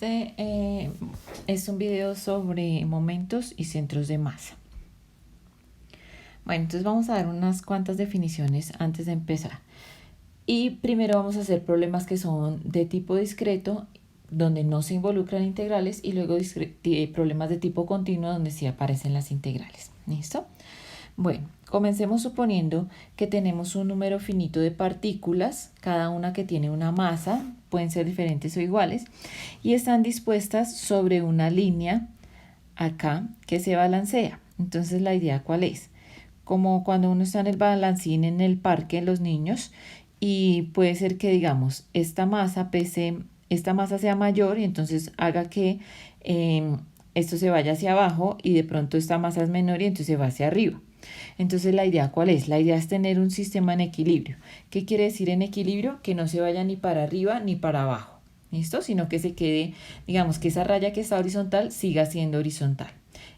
Es un video sobre momentos y centros de masa. Bueno, entonces vamos a dar unas cuantas definiciones antes de empezar. Y primero vamos a hacer problemas que son de tipo discreto, donde no se involucran integrales, y luego problemas de tipo continuo, donde sí aparecen las integrales. ¿Listo? Bueno, comencemos suponiendo que tenemos un número finito de partículas, cada una que tiene una masa, pueden ser diferentes o iguales, y están dispuestas sobre una línea acá que se balancea. Entonces, ¿la idea cuál es? Como cuando uno está en el balancín en el parque, los niños, y puede ser que, digamos, esta masa sea mayor y entonces haga que esto se vaya hacia abajo, y de pronto esta masa es menor y entonces se va hacia arriba. Entonces, ¿la idea cuál es? La idea es tener un sistema en equilibrio. ¿Qué quiere decir en equilibrio? Que no se vaya ni para arriba ni para abajo, ¿listo? Sino que se quede, digamos, que esa raya que está horizontal siga siendo horizontal.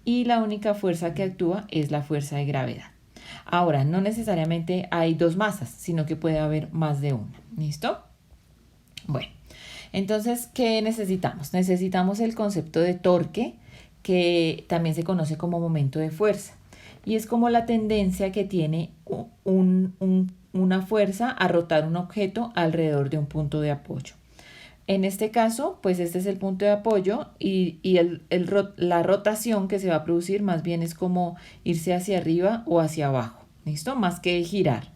Y la única fuerza que actúa es la fuerza de gravedad. Ahora, no necesariamente hay dos masas, sino que puede haber más de una, ¿listo? Bueno, entonces, ¿qué necesitamos? Necesitamos el concepto de torque, que también se conoce como momento de fuerza. Y es como la tendencia que tiene una fuerza a rotar un objeto alrededor de un punto de apoyo. En este caso, pues este es el punto de apoyo, y la rotación que se va a producir más bien es como irse hacia arriba o hacia abajo, ¿listo? Más que girar.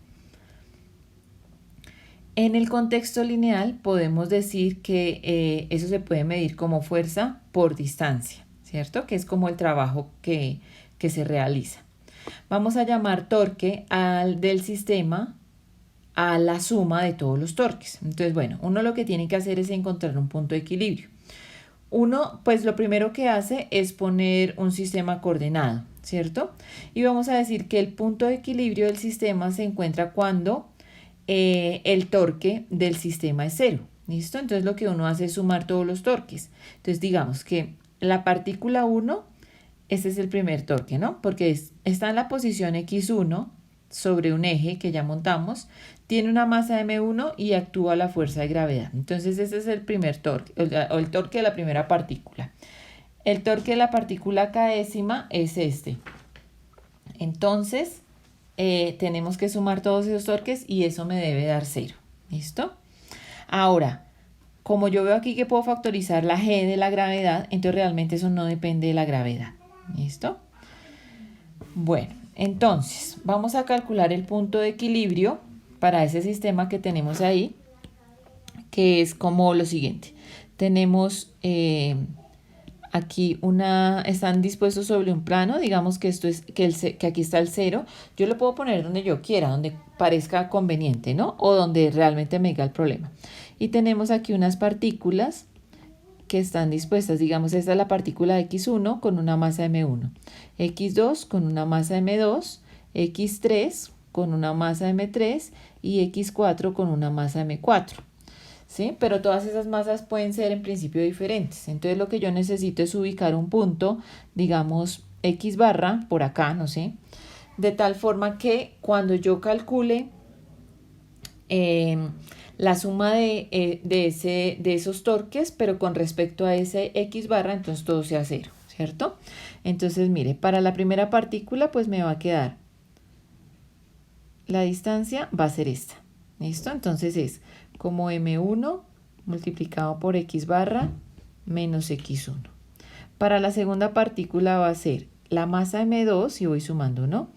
En el contexto lineal podemos decir que eso se puede medir como fuerza por distancia, ¿cierto? Que es como el trabajo que se realiza. Vamos a llamar torque del sistema a la suma de todos los torques. Entonces, bueno, uno lo que tiene que hacer es encontrar un punto de equilibrio. Uno, pues lo primero que hace es poner un sistema coordenado, ¿cierto? Y vamos a decir que el punto de equilibrio del sistema se encuentra cuando el torque del sistema es 0, ¿listo? Entonces lo que uno hace es sumar todos los torques. Entonces digamos que la partícula 1, este es el primer torque, ¿no? Porque está en la posición x1 sobre un eje que ya montamos, tiene una masa m1 y actúa la fuerza de gravedad. Entonces ese es el primer torque, o el torque de la primera partícula. El torque de la partícula késima es este. Entonces tenemos que sumar todos esos torques y eso me debe dar 0. ¿Listo? Ahora, como yo veo aquí que puedo factorizar la g de la gravedad, entonces realmente eso no depende de la gravedad. ¿Listo? Bueno, entonces vamos a calcular el punto de equilibrio para ese sistema que tenemos ahí, que es como lo siguiente. Tenemos aquí están dispuestos sobre un plano, digamos que esto es que aquí está el 0. Yo lo puedo poner donde yo quiera, donde parezca conveniente, ¿no? O donde realmente me diga el problema. Y tenemos aquí unas partículas que están dispuestas, digamos, esta es la partícula x1 con una masa m1, x2 con una masa m2, x3 con una masa m3 y x4 con una masa m4. ¿Sí? Pero todas esas masas pueden ser en principio diferentes. Entonces lo que yo necesito es ubicar un punto, digamos x barra, por acá, no sé, de tal forma que cuando yo calcule la suma de esos torques, pero con respecto a ese x barra, entonces todo sea 0, ¿cierto? Entonces, mire, para la primera partícula, pues me va a quedar, la distancia va a ser esta, ¿listo? Entonces es como m1 multiplicado por x barra menos x1. Para la segunda partícula va a ser la masa m2, y voy sumando, ¿no?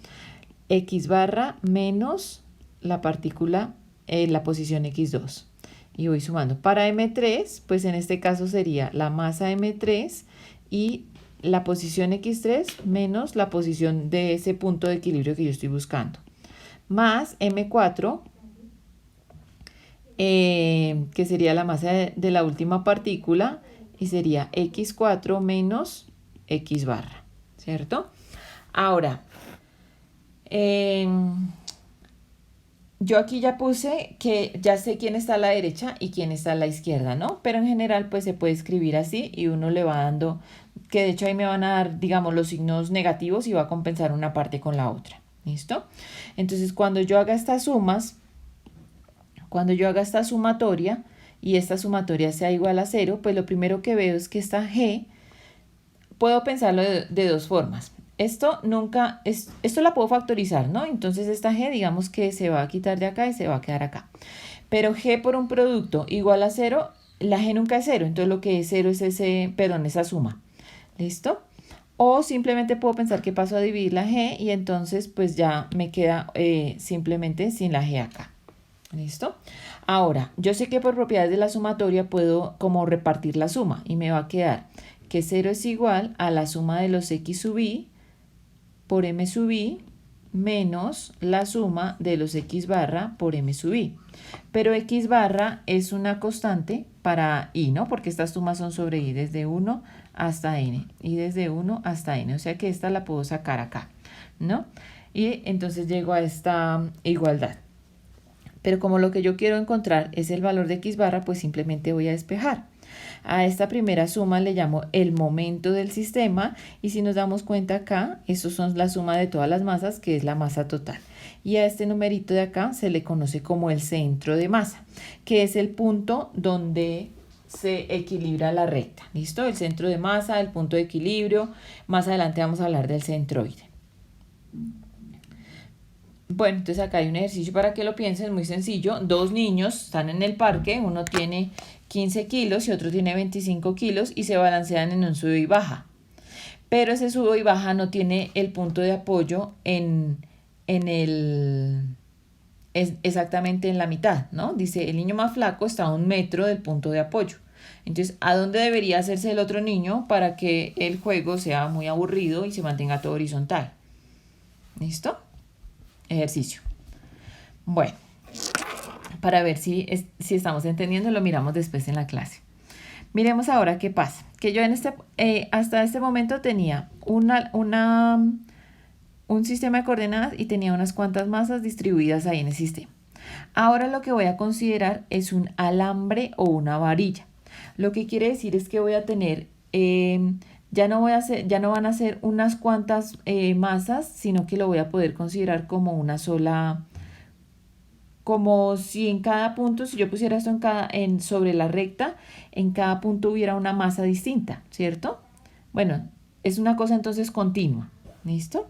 X barra menos la partícula en la posición x2, y voy sumando. Para m3, pues en este caso sería la masa m3 y la posición x3 menos la posición de ese punto de equilibrio que yo estoy buscando, más m4, que sería la masa de la última partícula, y sería x4 menos x barra, ¿cierto? Ahora, yo aquí ya puse que ya sé quién está a la derecha y quién está a la izquierda, ¿no? Pero en general pues se puede escribir así, y uno le va dando, que de hecho ahí me van a dar, digamos, los signos negativos y va a compensar una parte con la otra, ¿listo? Entonces cuando yo haga estas sumas, cuando yo haga esta sumatoria, y esta sumatoria sea igual a 0, pues lo primero que veo es que esta G, puedo pensarlo de dos formas. Esto la puedo factorizar, ¿no? Entonces esta G, digamos que se va a quitar de acá y se va a quedar acá. Pero G por un producto igual a 0, la G nunca es 0, entonces lo que es 0 es esa suma. ¿Listo? O simplemente puedo pensar que paso a dividir la G y entonces pues ya me queda simplemente sin la G acá. ¿Listo? Ahora, yo sé que por propiedades de la sumatoria puedo como repartir la suma y me va a quedar que 0 es igual a la suma de los x sub i por m sub i menos la suma de los x barra por m sub i. Pero x barra es una constante para i, ¿no? Porque estas sumas son sobre i desde 1 hasta n y desde 1 hasta n. O sea que esta la puedo sacar acá, ¿no? Y entonces llego a esta igualdad. Pero como lo que yo quiero encontrar es el valor de x barra, pues simplemente voy a despejar. A esta primera suma le llamo el momento del sistema y si nos damos cuenta acá, estos son la suma de todas las masas, que es la masa total. Y a este numerito de acá se le conoce como el centro de masa, que es el punto donde se equilibra la recta. ¿Listo? El centro de masa, el punto de equilibrio. Más adelante vamos a hablar del centroide. Bueno, entonces acá hay un ejercicio para que lo piensen, muy sencillo. Dos niños están en el parque, uno tiene 15 kilos y otro tiene 25 kilos y se balancean en un sube y baja. Pero ese sube y baja no tiene el punto de apoyo exactamente en la mitad, ¿no? Dice, el niño más flaco está a 1 metro del punto de apoyo. Entonces, ¿a dónde debería hacerse el otro niño para que el juego sea muy aburrido y se mantenga todo horizontal? ¿Listo? Ejercicio. Bueno, para ver si estamos entendiendo, lo miramos después en la clase. Miremos ahora qué pasa. Que yo hasta este momento tenía un sistema de coordenadas y tenía unas cuantas masas distribuidas ahí en el sistema. Ahora lo que voy a considerar es un alambre o una varilla. Lo que quiere decir es que voy a tener... ya no van a ser unas cuantas masas, sino que lo voy a poder considerar como una sola, como si en cada punto, si yo pusiera esto sobre la recta, en cada punto hubiera una masa distinta, ¿cierto? Bueno, es una cosa entonces continua, ¿listo?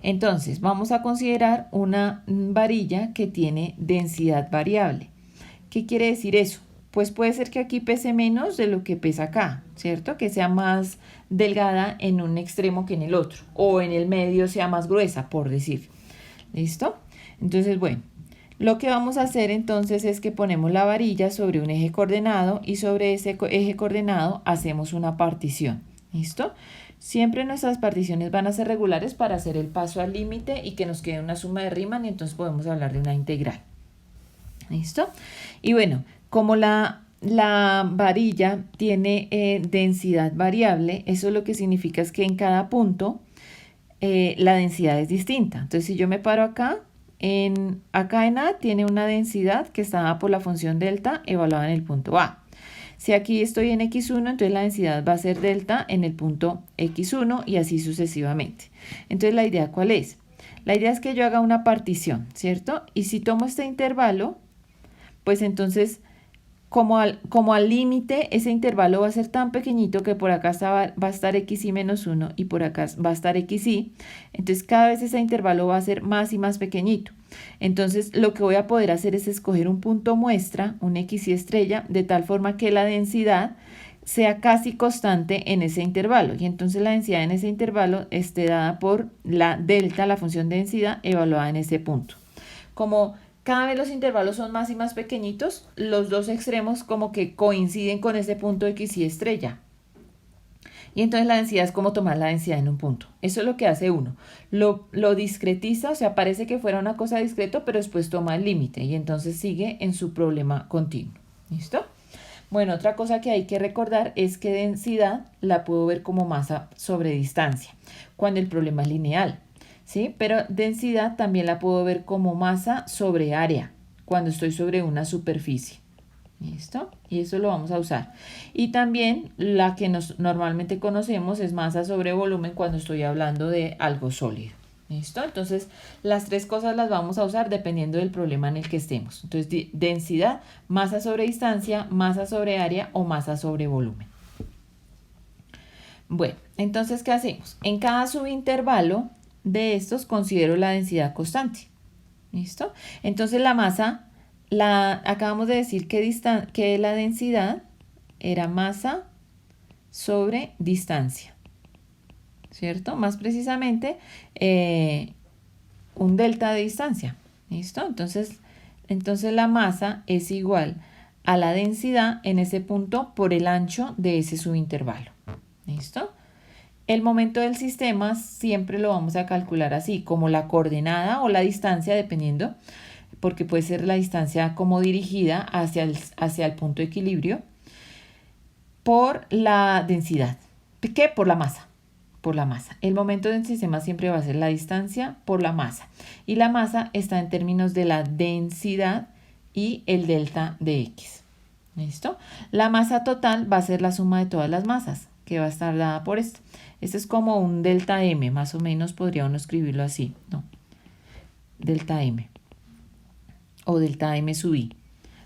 Entonces, vamos a considerar una varilla que tiene densidad variable. ¿Qué quiere decir eso? Pues puede ser que aquí pese menos de lo que pesa acá, ¿cierto? Que sea más delgada en un extremo que en el otro, o en el medio sea más gruesa, por decir. ¿Listo? Entonces, bueno, lo que vamos a hacer entonces es que ponemos la varilla sobre un eje coordenado y sobre ese eje coordenado hacemos una partición. ¿Listo? Siempre nuestras particiones van a ser regulares para hacer el paso al límite y que nos quede una suma de Riemann y entonces podemos hablar de una integral. ¿Listo? Y bueno, como la varilla tiene densidad variable, eso lo que significa es que en cada punto la densidad es distinta. Entonces, si yo me paro acá en A tiene una densidad que está dada por la función delta evaluada en el punto A. Si aquí estoy en x1, entonces la densidad va a ser delta en el punto x1 y así sucesivamente. Entonces, ¿la idea cuál es? La idea es que yo haga una partición, ¿cierto? Y si tomo este intervalo, pues entonces, como al límite, ese intervalo va a ser tan pequeñito que por acá va a estar xy menos 1 y por acá va a estar xy. Entonces, cada vez ese intervalo va a ser más y más pequeñito. Entonces, lo que voy a poder hacer es escoger un punto muestra, un xy estrella, de tal forma que la densidad sea casi constante en ese intervalo. Y entonces la densidad en ese intervalo esté dada por la delta, la función de densidad, evaluada en ese punto. Como cada vez los intervalos son más y más pequeñitos, los dos extremos como que coinciden con ese punto xy estrella. Y entonces la densidad es como tomar la densidad en un punto. Eso es lo que hace uno. Lo discretiza, o sea, parece que fuera una cosa discreto, pero después toma el límite y entonces sigue en su problema continuo. ¿Listo? Bueno, otra cosa que hay que recordar es que densidad la puedo ver como masa sobre distancia, cuando el problema es lineal, ¿sí? Pero densidad también la puedo ver como masa sobre área, cuando estoy sobre una superficie. ¿Listo? Y eso lo vamos a usar. Y también la que normalmente conocemos es masa sobre volumen cuando estoy hablando de algo sólido. ¿Listo? Entonces, las tres cosas las vamos a usar dependiendo del problema en el que estemos. Entonces, densidad, masa sobre distancia, masa sobre área o masa sobre volumen. Bueno, entonces, ¿qué hacemos? En cada subintervalo de estos considero la densidad constante. ¿Listo? Entonces, la masa, acabamos de decir que la densidad era masa sobre distancia, ¿cierto? Más precisamente, un delta de distancia, ¿listo? Entonces la masa es igual a la densidad en ese punto por el ancho de ese subintervalo, ¿listo? El momento del sistema siempre lo vamos a calcular así, como la coordenada o la distancia, dependiendo, porque puede ser la distancia como dirigida hacia el punto de equilibrio, por la densidad. ¿Qué? Por la masa. Por la masa. El momento del sistema siempre va a ser la distancia por la masa. Y la masa está en términos de la densidad y el delta de X. ¿Listo? La masa total va a ser la suma de todas las masas, que va a estar dada por esto. Esto es como un delta M, más o menos podría uno escribirlo así, ¿no? Delta M. O delta M sub I.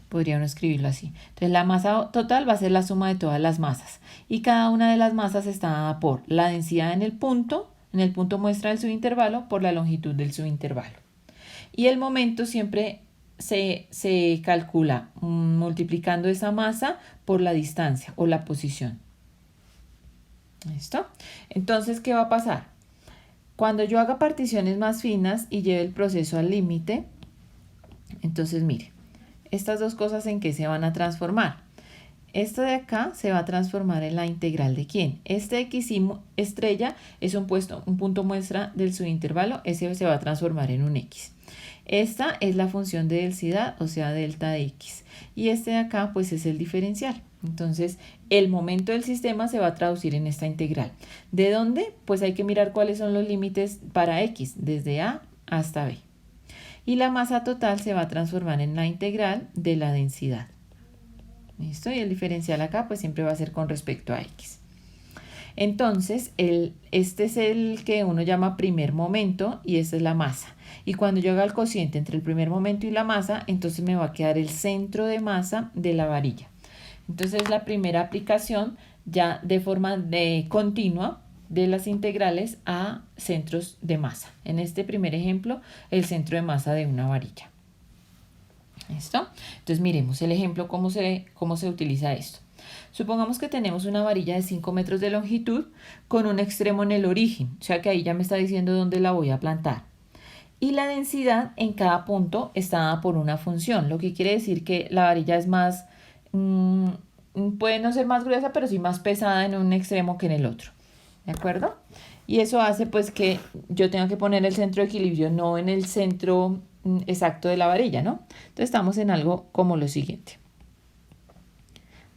Podría uno escribirlo así. Entonces la masa total va a ser la suma de todas las masas. Y cada una de las masas está dada por la densidad en el punto muestra del subintervalo, por la longitud del subintervalo. Y el momento siempre se calcula multiplicando esa masa por la distancia o la posición. ¿Listo? Entonces, ¿qué va a pasar? Cuando yo haga particiones más finas y lleve el proceso al límite, entonces mire, estas dos cosas en qué se van a transformar. Esto de acá se va a transformar en la integral de ¿quién? Este X estrella es un punto muestra del subintervalo, ese se va a transformar en un X. Esta es la función de densidad, o sea, delta de X. Y este de acá, pues es el diferencial. Entonces, el momento del sistema se va a traducir en esta integral. ¿De dónde? Pues hay que mirar cuáles son los límites para X, desde A hasta B. Y la masa total se va a transformar en la integral de la densidad. ¿Listo? Y el diferencial acá pues siempre va a ser con respecto a X. Entonces, este es el que uno llama primer momento y esta es la masa. Y cuando yo haga el cociente entre el primer momento y la masa, entonces me va a quedar el centro de masa de la varilla. Entonces, la primera aplicación ya de forma continua de las integrales a centros de masa. En este primer ejemplo, el centro de masa de una varilla. ¿Listo? Entonces miremos el ejemplo, cómo se utiliza esto. Supongamos que tenemos una varilla de 5 metros de longitud con un extremo en el origen, o sea que ahí ya me está diciendo dónde la voy a plantar. Y la densidad en cada punto está dada por una función, lo que quiere decir que la varilla es más, puede no ser más gruesa, pero sí más pesada en un extremo que en el otro. ¿De acuerdo? Y eso hace pues que yo tenga que poner el centro de equilibrio no en el centro exacto de la varilla, ¿no? Entonces estamos en algo como lo siguiente.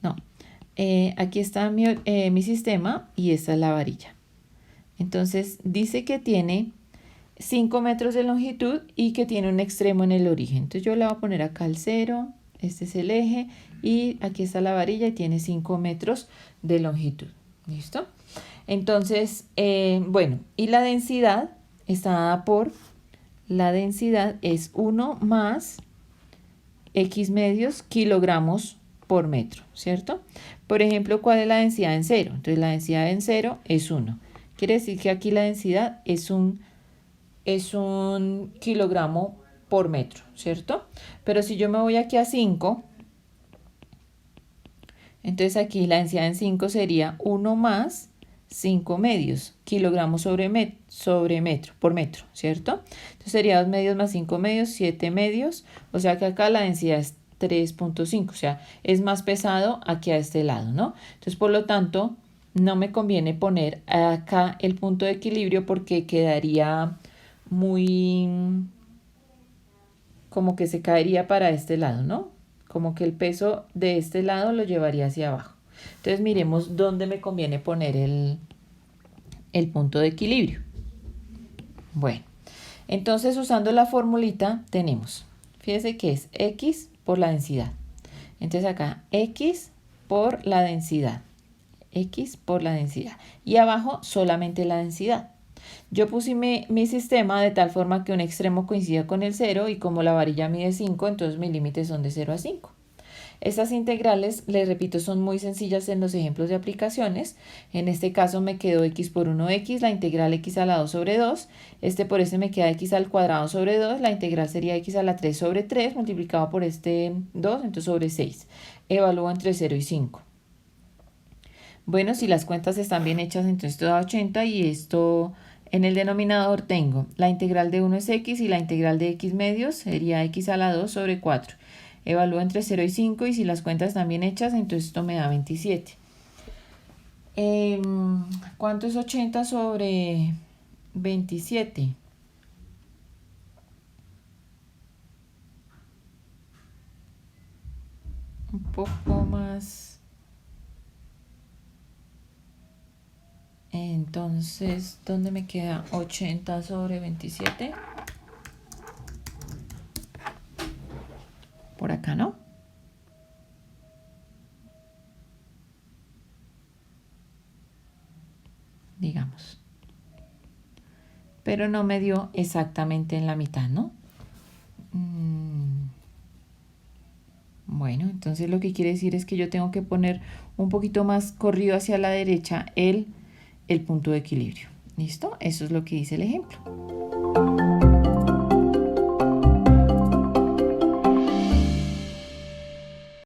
No, aquí está mi sistema y esta es la varilla. Entonces dice que tiene 5 metros de longitud y que tiene un extremo en el origen. Entonces yo le voy a poner acá el 0, este es el eje y aquí está la varilla y tiene 5 metros de longitud. ¿Listo? Entonces, bueno, y la densidad está dada por, la densidad es 1 más X medios kilogramos por metro, ¿cierto? Por ejemplo, ¿cuál es la densidad en 0? Entonces, la densidad en 0 es 1. Quiere decir que aquí la densidad es un kilogramo por metro, ¿cierto? Pero si yo me voy aquí a 5, entonces aquí la densidad en 5 sería 1 más 5 medios, kilogramos por metro, ¿cierto? Entonces sería 2 medios más 5 medios, 7 medios, o sea que acá la densidad es 3.5, o sea, es más pesado aquí a este lado, ¿no? Entonces, por lo tanto, no me conviene poner acá el punto de equilibrio porque quedaría muy, como que se caería para este lado, ¿no? Como que el peso de este lado lo llevaría hacia abajo. Entonces miremos dónde me conviene poner el punto de equilibrio. Bueno, entonces usando la formulita tenemos, fíjese que es X por la densidad. Entonces acá X por la densidad. X por la densidad. Y abajo solamente la densidad. Yo puse mi sistema de tal forma que un extremo coincida con el 0 y como la varilla mide 5, entonces mis límites son de 0 a 5. Estas integrales, les repito, son muy sencillas en los ejemplos de aplicaciones. En este caso me quedó x por 1x, la integral x a la 2 sobre 2. Por este me queda x al cuadrado sobre 2. La integral sería x a la 3 sobre 3 multiplicado por este 2, entonces sobre 6. Evalúo entre 0 y 5. Bueno, si las cuentas están bien hechas, entonces esto da 80 y esto en el denominador tengo la integral de 1 es x y la integral de x medios sería x a la 2 sobre 4. Evalúo entre 0 y 5 y si las cuentas están bien hechas, entonces esto me da 27. ¿Cuánto es 80 sobre 27? Un poco más. Entonces, ¿dónde me queda 80 sobre 27? Por acá, ¿no? Digamos. Pero no me dio exactamente en la mitad, ¿no? Bueno, entonces lo que quiere decir es que yo tengo que poner un poquito más corrido hacia la derecha el punto de equilibrio. ¿Listo? Eso es lo que dice el ejemplo.